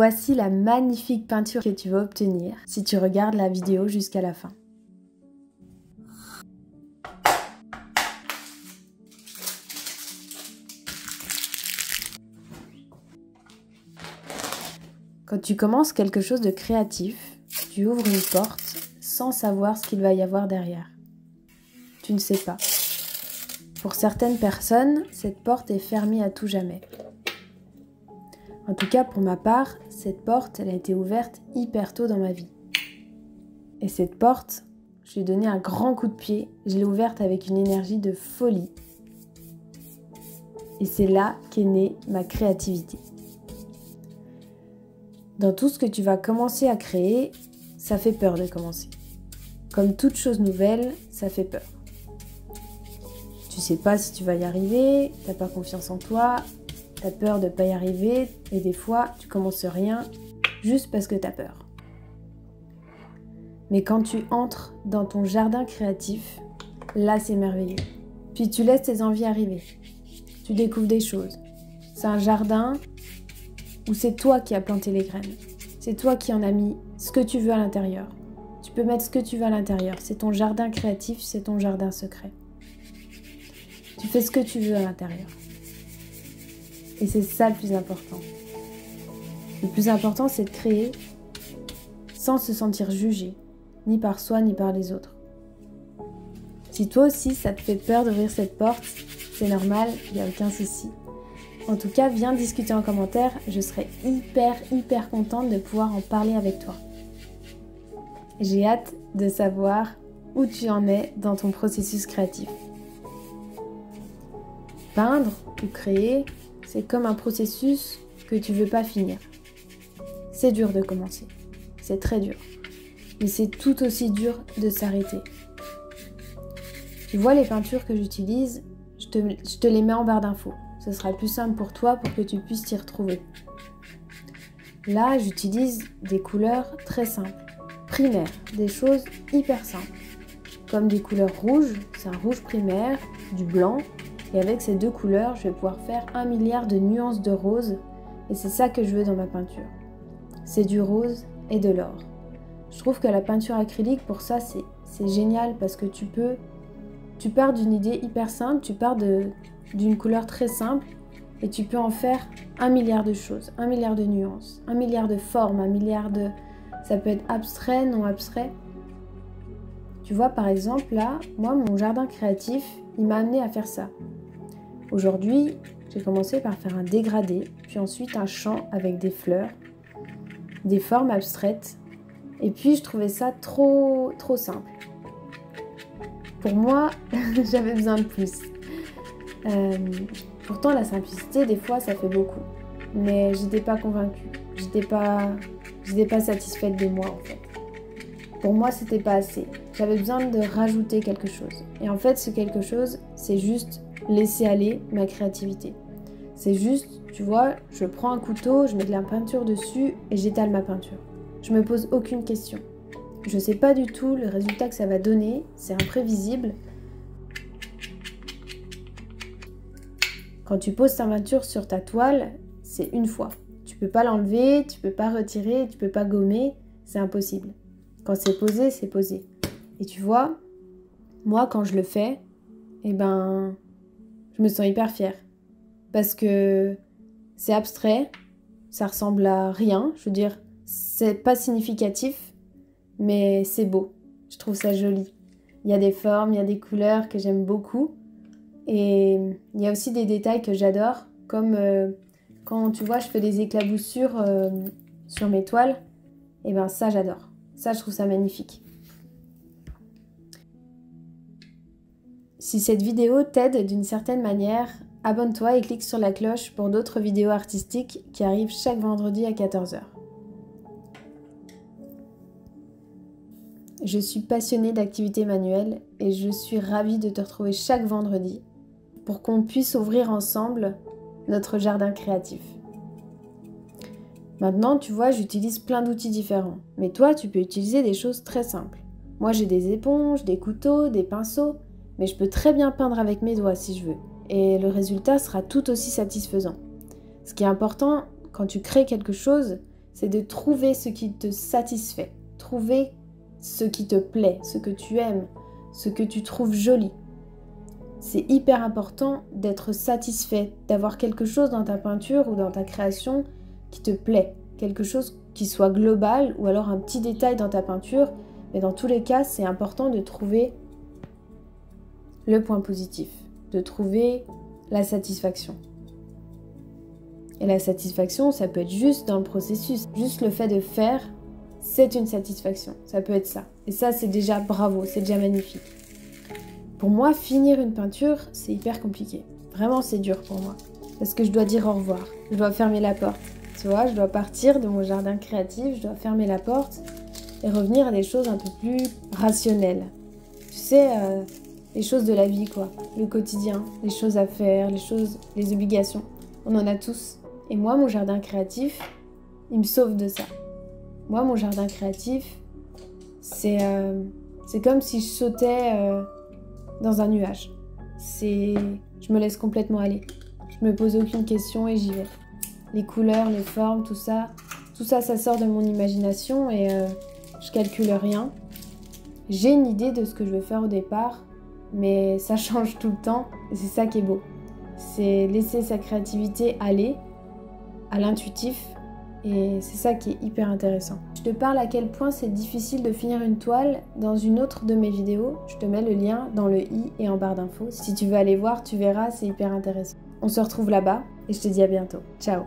Voici la magnifique peinture que tu vas obtenir si tu regardes la vidéo jusqu'à la fin. Quand tu commences quelque chose de créatif, tu ouvres une porte sans savoir ce qu'il va y avoir derrière. Tu ne sais pas. Pour certaines personnes, cette porte est fermée à tout jamais. En tout cas, pour ma part, cette porte, elle a été ouverte hyper tôt dans ma vie. Et cette porte, je lui ai donné un grand coup de pied, je l'ai ouverte avec une énergie de folie. Et c'est là qu'est née ma créativité. Dans tout ce que tu vas commencer à créer, ça fait peur de commencer. Comme toute chose nouvelle, ça fait peur. Tu sais pas si tu vas y arriver, t'as pas confiance en toi, t'as peur de pas y arriver, et des fois, tu commences rien juste parce que t'as peur. Mais quand tu entres dans ton jardin créatif, là c'est merveilleux. Puis tu laisses tes envies arriver. Tu découvres des choses. C'est un jardin où c'est toi qui as planté les graines. C'est toi qui en as mis ce que tu veux à l'intérieur. Tu peux mettre ce que tu veux à l'intérieur. C'est ton jardin créatif, c'est ton jardin secret. Tu fais ce que tu veux à l'intérieur. Et c'est ça le plus important. Le plus important, c'est de créer sans se sentir jugé, ni par soi, ni par les autres. Si toi aussi, ça te fait peur d'ouvrir cette porte, c'est normal, il n'y a aucun souci. En tout cas, viens discuter en commentaire, je serai hyper contente de pouvoir en parler avec toi. J'ai hâte de savoir où tu en es dans ton processus créatif. Peindre ou créer, c'est comme un processus que tu veux pas finir. C'est dur de commencer, c'est très dur, mais c'est tout aussi dur de s'arrêter. Tu vois les peintures que j'utilise, je te les mets en barre d'infos. Ce sera plus simple pour toi pour que tu puisses t'y retrouver. Là, j'utilise des couleurs très simples, primaires, des choses hyper simples. Comme des couleurs rouges, c'est un rouge primaire, du blanc, et avec ces deux couleurs, je vais pouvoir faire 1 milliard de nuances de rose, et c'est ça que je veux dans ma peinture. C'est du rose et de l'or. Je trouve que la peinture acrylique, pour ça, c'est génial parce que tu pars d'une idée hyper simple, tu pars d'une couleur très simple et tu peux en faire 1 milliard de choses, 1 milliard de nuances, 1 milliard de formes, 1 milliard de... Ça peut être abstrait, non abstrait. Tu vois, par exemple, là, moi, mon jardin créatif, il m'a amené à faire ça. Aujourd'hui, j'ai commencé par faire un dégradé, puis ensuite un champ avec des fleurs, des formes abstraites, et puis je trouvais ça trop simple. Pour moi, j'avais besoin de plus. Pourtant, la simplicité, des fois, ça fait beaucoup. Mais j'étais pas convaincue. J'étais pas satisfaite de moi, en fait. Pour moi, c'était pas assez. J'avais besoin de rajouter quelque chose. Et en fait, ce quelque chose, c'est juste laisser aller ma créativité. C'est juste, tu vois, je prends un couteau, je mets de la peinture dessus et j'étale ma peinture. Je me pose aucune question. Je sais pas du tout le résultat que ça va donner, c'est imprévisible. Quand tu poses ta peinture sur ta toile, c'est une fois. Tu peux pas l'enlever, tu peux pas retirer, tu peux pas gommer, c'est impossible. Quand c'est posé, c'est posé. Et tu vois, moi quand je le fais, eh ben, je me sens hyper fière. Parce que c'est abstrait, ça ressemble à rien, je veux dire, c'est pas significatif, mais c'est beau. Je trouve ça joli. Il y a des formes, il y a des couleurs que j'aime beaucoup. Et il y a aussi des détails que j'adore, comme quand tu vois, je fais des éclaboussures sur mes toiles. Et ben ça, j'adore. Ça, je trouve ça magnifique. Si cette vidéo t'aide d'une certaine manière, abonne-toi et clique sur la cloche pour d'autres vidéos artistiques qui arrivent chaque vendredi à 14 h. Je suis passionnée d'activités manuelles et je suis ravie de te retrouver chaque vendredi pour qu'on puisse ouvrir ensemble notre jardin créatif. Maintenant, tu vois, j'utilise plein d'outils différents. Mais toi, tu peux utiliser des choses très simples. Moi, j'ai des éponges, des couteaux, des pinceaux, mais je peux très bien peindre avec mes doigts si je veux. Et le résultat sera tout aussi satisfaisant. Ce qui est important quand tu crées quelque chose, c'est de trouver ce qui te satisfait, trouver ce qui te plaît, ce que tu aimes, ce que tu trouves joli. C'est hyper important d'être satisfait, d'avoir quelque chose dans ta peinture ou dans ta création qui te plaît, quelque chose qui soit global ou alors un petit détail dans ta peinture, mais dans tous les cas, c'est important de trouver le point positif, de trouver la satisfaction. Et la satisfaction, ça peut être juste dans le processus, juste le fait de faire, c'est une satisfaction, ça peut être ça. Et ça, c'est déjà bravo, c'est déjà magnifique. Pour moi, finir une peinture, c'est hyper compliqué. Vraiment, c'est dur pour moi. Parce que je dois dire au revoir, je dois fermer la porte. Tu vois, je dois partir de mon jardin créatif, je dois fermer la porte et revenir à des choses un peu plus rationnelles. Tu sais, les choses de la vie, quoi. Le quotidien, les choses à faire, les obligations. On en a tous. Et moi, mon jardin créatif, il me sauve de ça. Moi, mon jardin créatif, c'est comme si je sautais dans un nuage. Je me laisse complètement aller. Je me pose aucune question et j'y vais. Les couleurs, les formes, tout ça, ça sort de mon imagination et je calcule rien. J'ai une idée de ce que je veux faire au départ, mais ça change tout le temps et c'est ça qui est beau. C'est laisser sa créativité aller à l'intuitif et c'est ça qui est hyper intéressant. Je te parle à quel point c'est difficile de finir une toile dans une autre de mes vidéos. Je te mets le lien dans le i et en barre d'infos. Si tu veux aller voir, tu verras, c'est hyper intéressant. On se retrouve là-bas et je te dis à bientôt. Ciao!